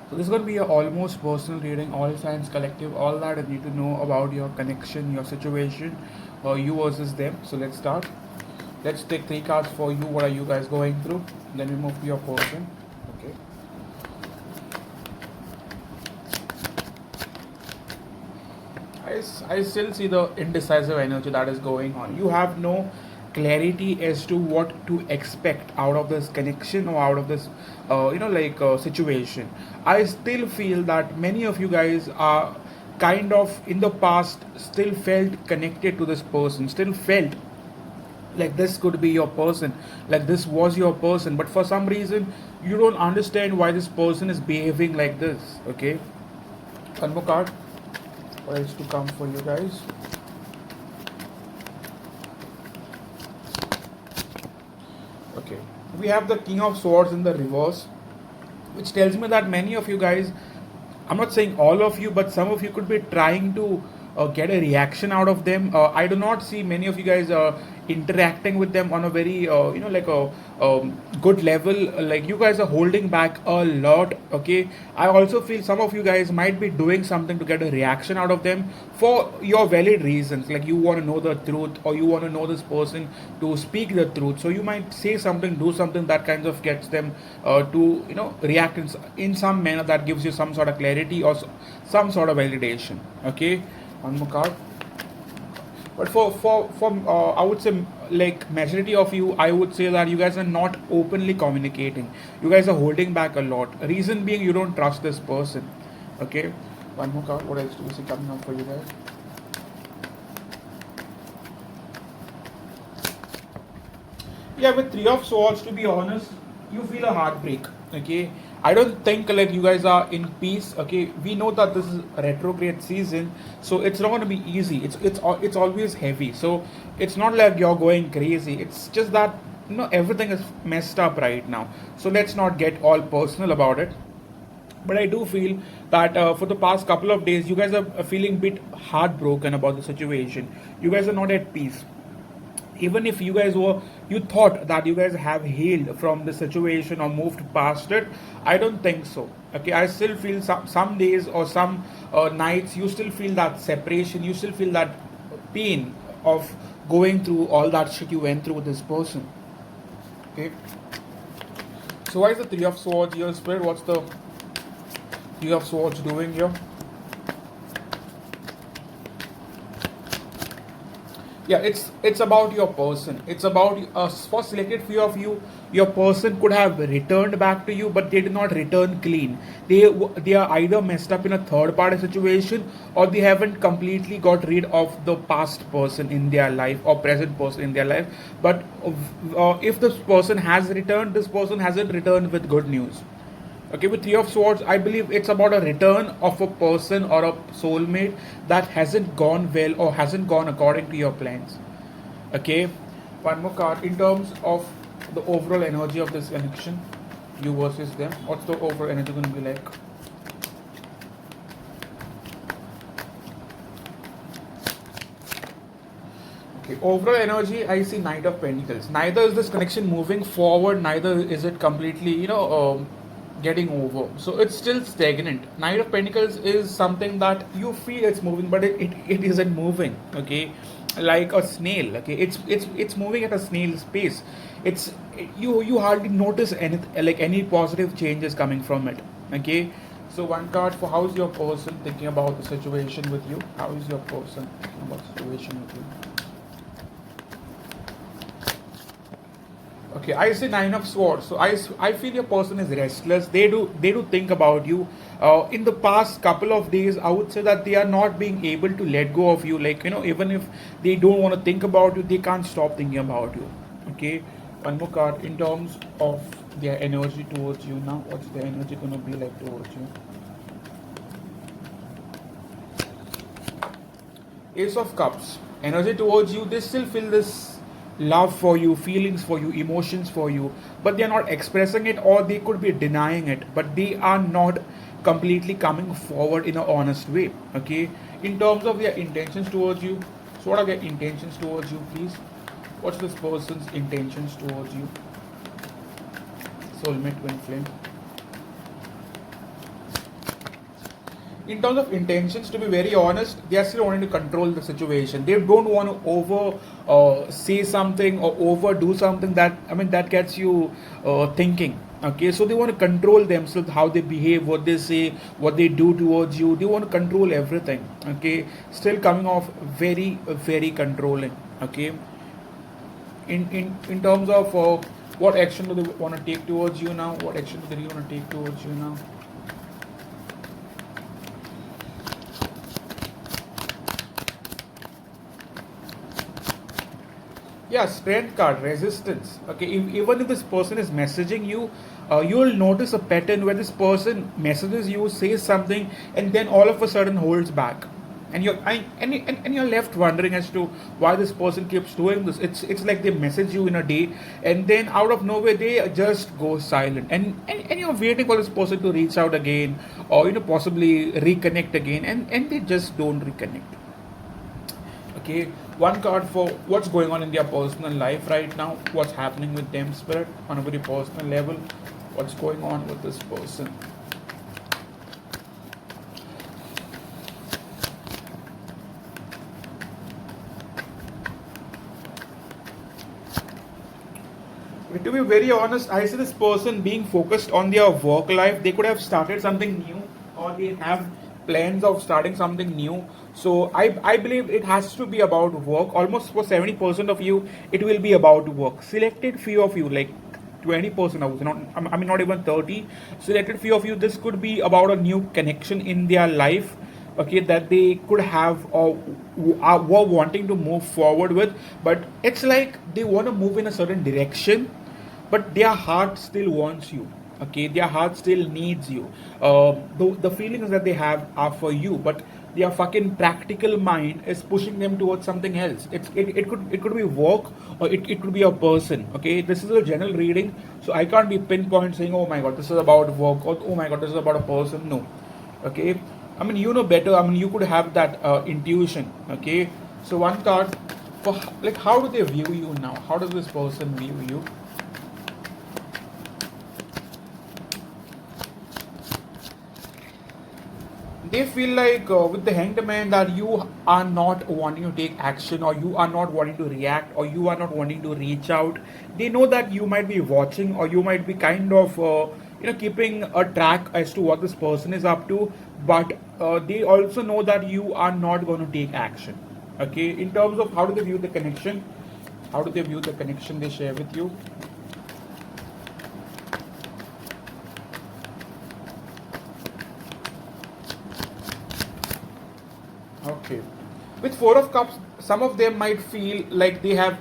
So this is going to be a almost personal reading, all signs collective, all that I need to know about your connection, your situation, you versus them. So let's start. Let's take three cards for you. What are you guys going through? Then we move to your person. Okay. I still see the indecisive energy that is going on. You have no clarity as to what to expect out of this connection or out of this, situation. I still feel that many of you guys are kind of in the past still felt connected to this person, still felt like this could be your person, like this was your person, but for some reason you don't understand why this person is behaving like this. Okay, one more card. What else to come for you guys? Okay, we have the King of Swords in the reverse, which tells me that many of you guys, I'm not saying all of you, but some of you could be trying to get a reaction out of them. I do not see many of you guys interacting with them on a very, like a good level. Like you guys are holding back a lot. Okay, I also feel some of you guys might be doing something to get a reaction out of them for your valid reasons. Like you want to know the truth, or you want to know this person to speak the truth. So you might say something, do something that kind of gets them to react in some manner that gives you some sort of clarity or some sort of validation. Okay, one more card. But for I would say, like majority of you, I would say that you guys are not openly communicating. You guys are holding back a lot. Reason being, you don't trust this person. Okay, one more card. What else do we see coming up for you guys? Yeah, with Three of Swords, to be honest, you feel a heartbreak. Okay, I don't think like you guys are in peace. Okay, we know that this is retrograde season, so it's not going to be easy. It's always heavy. So it's not like you're going crazy. It's just that everything is messed up right now. So let's not get all personal about it. But I do feel that for the past couple of days, you guys are feeling a bit heartbroken about the situation. You guys are not at peace. Even if you guys were, you thought that you guys have healed from the situation or moved past it, I don't think so. Okay, I still feel some days or some nights you still feel that separation, you still feel that pain of going through all that shit you went through with this person. Okay, so why is the Three of Swords here, Spirit? What's the Three of Swords doing here? Yeah, it's about your person. It's about for selected few of you, your person could have returned back to you, but they did not return clean. They are either messed up in a third party situation, or they haven't completely got rid of the past person in their life or present person in their life. But if this person has returned, this person hasn't returned with good news. Okay, with Three of Swords, I believe it's about a return of a person or a soulmate that hasn't gone well or hasn't gone according to your plans. Okay, one more card in terms of the overall energy of this connection, you versus them. What's the overall energy going to be like? Okay, overall energy, I see Knight of Pentacles. Neither is this connection moving forward, neither is it completely, getting over. So it's still stagnant. Knight of Pentacles is something that you feel it's moving, but it isn't moving. Okay, like a snail. Okay, it's moving at a snail's pace. It's you hardly notice any positive changes coming from it. Okay, so one card for how's your person thinking about the situation with you? How is your person thinking about the situation with you? Okay, I say Nine of Swords. So I feel your person is restless. They do think about you. In the past couple of days, I would say that they are not being able to let go of you. Like even if they don't want to think about you, they can't stop thinking about you. Okay, one more card in terms of their energy towards you now. What's their energy gonna be like towards you? Ace of Cups. Energy towards you, they still feel this love for you, feelings for you, emotions for you, but they are not expressing it, or they could be denying it, but they are not completely coming forward in an honest way. Okay, in terms of their intentions towards you, so what are their intentions towards you, please? What's this person's intentions towards you? Soulmate, twin flame. in terms of intentions, to be very honest, they are still wanting to control the situation. They don't want to over say something or overdo something that, I mean, that gets you thinking. Okay, so they want to control themselves, how they behave, what they say, what they do towards you. They want to control everything. Okay, still coming off very very controlling. Okay, in terms of what action do they want to take towards you now? What action do they want to take towards you now? Yeah, strength card, resistance. Okay, even if this person is messaging you, you will notice a pattern where this person messages you, says something, and then all of a sudden holds back, and you're left wondering as to why this person keeps doing this. It's like they message you in a day, and then out of nowhere they just go silent, and you're waiting for this person to reach out again, or possibly reconnect again, and they just don't reconnect. Okay, one card for what's going on in their personal life right now, what's happening with them, spirit, on a very personal level, what's going on with this person. To be very honest, I see this person being focused on their work life. They could have started something new, or they have plans of starting something new. So I believe it has to be about work. Almost for 70% of you, it will be about work. Selected few of you, like 20% of you, I mean not even 30. Selected few of you, this could be about a new connection in their life. Okay, that they could have or were wanting to move forward with, but it's like they want to move in a certain direction, but their heart still wants you. Okay, their heart still needs you. The feelings that they have are for you, but their fucking practical mind is pushing them towards something else. It could be work, or it could be a person. Okay, this is a general reading, so I can't be pinpoint saying, oh my god, this is about work, or oh my god, this is about a person. No. Okay, I mean, you know better. I mean, you could have that intuition. Okay, so one card for, like, how do they view you now? How does this person view you? They feel like with the hanged man that you are not wanting to take action, or you are not wanting to react, or you are not wanting to reach out. They know that you might be watching, or you might be kind of keeping a track as to what this person is up to, but they also know that you are not going to take action. Okay, in terms of how do they view the connection, how do they view the connection they share with you? Okay. With Four of Cups, some of them might feel like they have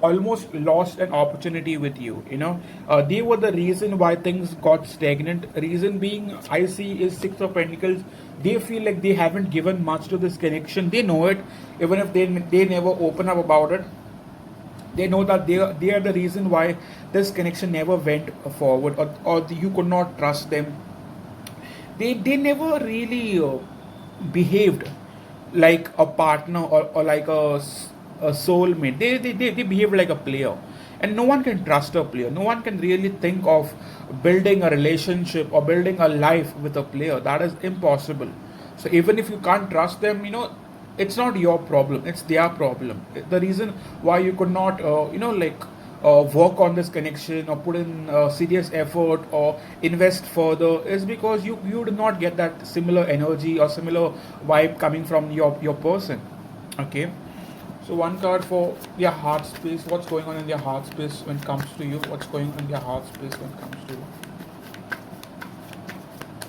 almost lost an opportunity with you. They were the reason why things got stagnant. Reason being, I see, is Six of Pentacles. They feel like they haven't given much to this connection. They know it, even if they never open up about it. They know that they are the reason why this connection never went forward, or you could not trust them. They never really behaved like a partner, or like a soulmate. They behave like a player, and no one can trust a player. No one can really think of building a relationship or building a life with a player. That is impossible. So even if you can't trust them, it's not your problem, it's their problem. The reason why you could not work on this connection, or put in serious effort, or invest further, is because you do not get that similar energy or similar vibe coming from your person. Okay, so one card for their heart space. What's going on in their heart space when it comes to you? What's going on in their heart space when it comes to you?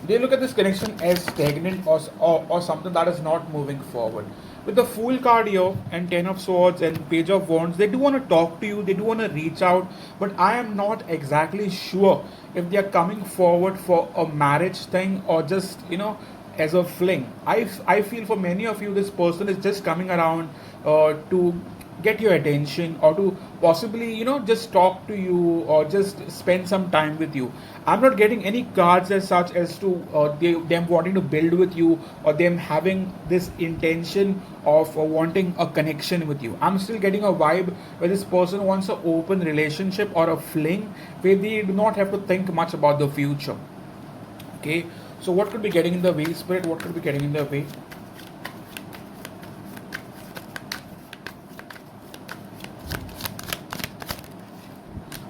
They look at this connection as stagnant, or something that is not moving forward. With the Fool card here, and Ten of Swords and Page of Wands, they do want to talk to you, they do want to reach out, but I am not exactly sure if they are coming forward for a marriage thing, or just as a fling. I feel for many of you, this person is just coming around to get your attention, or to possibly just talk to you, or just spend some time with you. I'm not getting any cards as such as to them wanting to build with you, or them having this intention of wanting a connection with you. I'm still getting a vibe where this person wants an open relationship, or a fling where they do not have to think much about the future. Okay, So what could be getting in the way, Spirit? What could be getting in the way?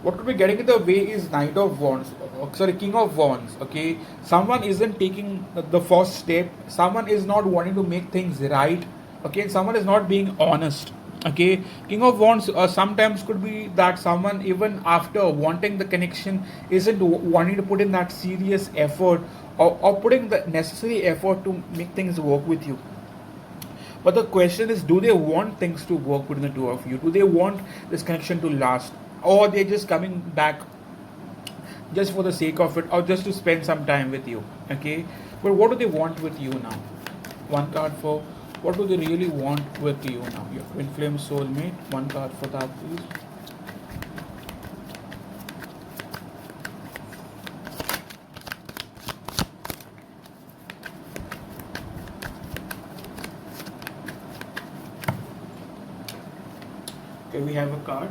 What could be getting in the way is Knight of Wands, sorry, King of Wands. Okay, someone isn't taking the first step. Someone is not wanting to make things right. Okay, and someone is not being honest. Okay, King of Wands sometimes could be that someone, even after wanting the connection, isn't wanting to put in that serious effort, or putting the necessary effort to make things work with you. But the question is, do they want things to work within the two of you? Do they want this connection to last? Or they're just coming back just for the sake of it, or just to spend some time with you? Okay. But what do they want with you now? One card for what do they really want with you now? Your twin flame soulmate. One card for that, please. Okay, we have a card.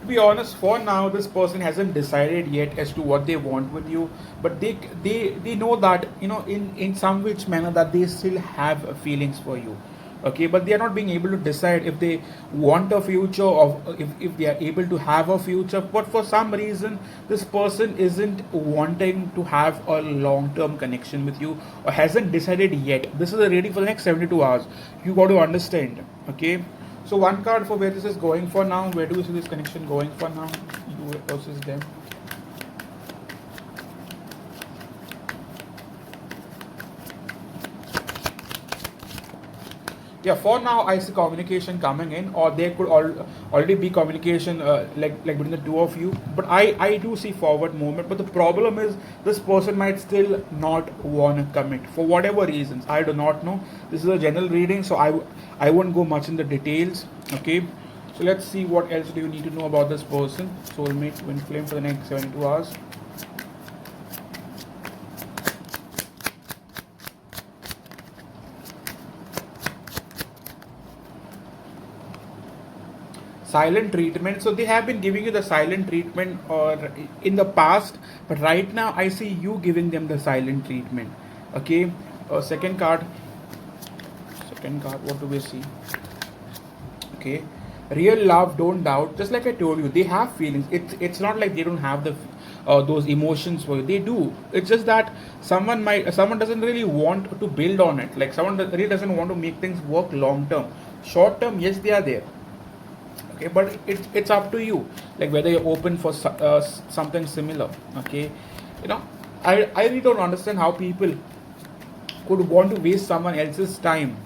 To be honest, for now this person hasn't decided yet as to what they want with you, but they know that, in some which manner, that they still have feelings for you. Okay, but they are not being able to decide if they want a future, or if they are able to have a future. But for some reason this person isn't wanting to have a long term connection with you, or hasn't decided yet. This is a reading for the next 72 hours. You got to understand. Okay, so one card for where this is going for now. Where do you see this connection going for now? You versus them. Yeah, for now I see communication coming in, or there could already be communication, like between the two of you. But I do see forward movement. But the problem is, this person might still not want to commit for whatever reasons. I do not know. This is a general reading, so I won't go much in the details. Okay, so let's see what else do you need to know about this person. Soulmate, twin flame, for the next 72 hours. Silent treatment. So they have been giving you the silent treatment, or in the past, but right now I see you giving them the silent treatment. Okay, second card. Second card, what do we see? Okay, real love, don't doubt. Just like I told you, they have feelings. It's not like they don't have the those emotions for you. They do. It's just that someone doesn't really want to build on it. Like someone really doesn't want to make things work long term. Short term, yes, they are there. Okay, but it's up to you, like whether you're open for something similar. Okay, I really don't understand how people could want to waste someone else's time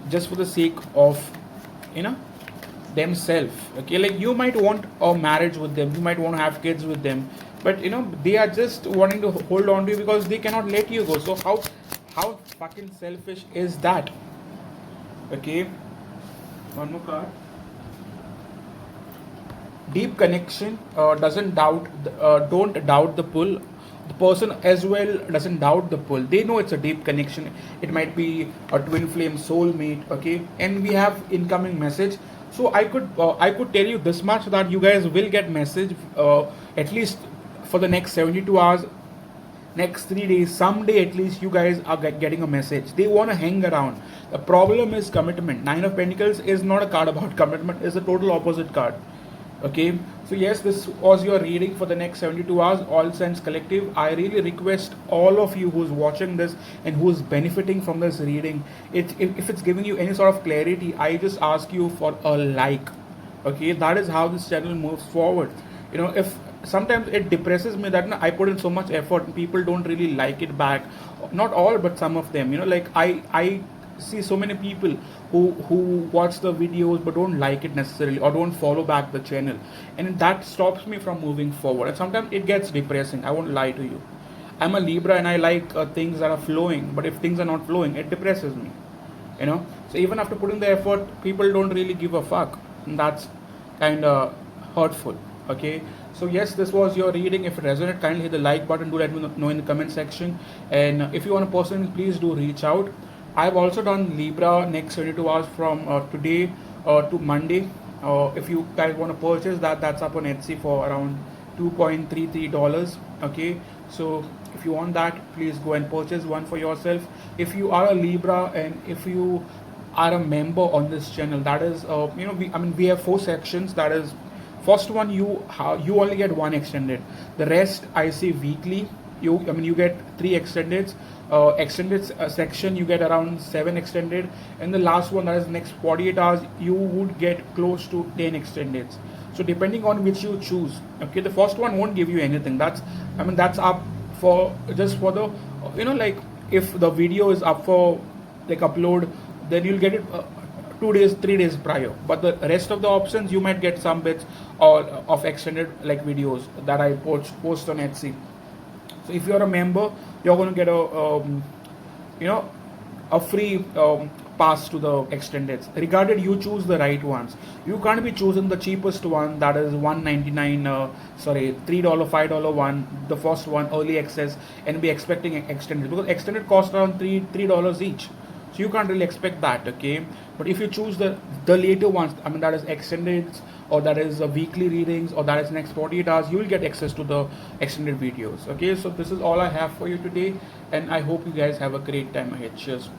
just for the sake of you know themselves. Okay, like you might want a marriage with them, you might want to have kids with them, but they are just wanting to hold on to you because they cannot let you go. So how fucking selfish is that? Okay, one more card. Deep connection, doesn't doubt don't doubt the pull. The person as well doesn't doubt the pull. They know it's a deep connection. It might be a twin flame soulmate. Okay, and we have incoming message. So I could tell you this much, that you guys will get message, at least for the next 72 hours, next 3 days, someday at least you guys are getting a message. They want to hang around. The problem is commitment. Nine of Pentacles is not a card about commitment. It's a total opposite card. Okay, so yes, this was your reading for the next 72 hours, All Sense Collective. I really request all of you who's watching this and who's benefiting from this reading, if it's giving you any sort of clarity, I just ask you for a like. Okay, that is how this channel moves forward. If sometimes it depresses me that I put in so much effort and people don't really like it back. Not all, but some of them. Like I see so many people who watch the videos but don't like it necessarily, or don't follow back the channel, and that stops me from moving forward, and sometimes it gets depressing. I won't lie to you. I'm a Libra and I like things that are flowing, but if things are not flowing, it depresses me. So even after putting the effort, people don't really give a fuck, and that's kind of hurtful. Okay, so yes, this was your reading. If it resonated, kindly hit the like button. Do let me know in the comment section, and if you want a person, please do reach out. I've also done Libra next 72 hours from today to Monday. If you guys want to purchase that, that's up on Etsy for around $2.33. Okay, so if you want that, please go and purchase one for yourself. If you are a Libra and if you are a member on this channel, that is we have 4 sections. That is, first one, you only get one extended. The rest I see weekly. You get 3 extended. Extended section, you get around 7 extended, and the last one, that is next 48 hours, you would get close to 10 extended. So depending on which you choose, okay, the first one won't give you anything. That's up for just for the like, if the video is up for like upload, then you'll get it 2 days 3 days prior. But the rest of the options, you might get some bits or of extended like videos that I post on Etsy. So if you're a member, you're going to get a free pass to the extendeds. Regarded you choose the right ones. You can't be choosing the cheapest one, that is $1.99, $3, $5 one, the first one, early access, and be expecting extended, because extended cost around $3 each. So you can't really expect that, okay? But if you choose the later ones, that is extended, or that is weekly readings, or that is next 48 hours, you will get access to the extended videos, okay? So this is all I have for you today, and I hope you guys have a great time ahead. Cheers.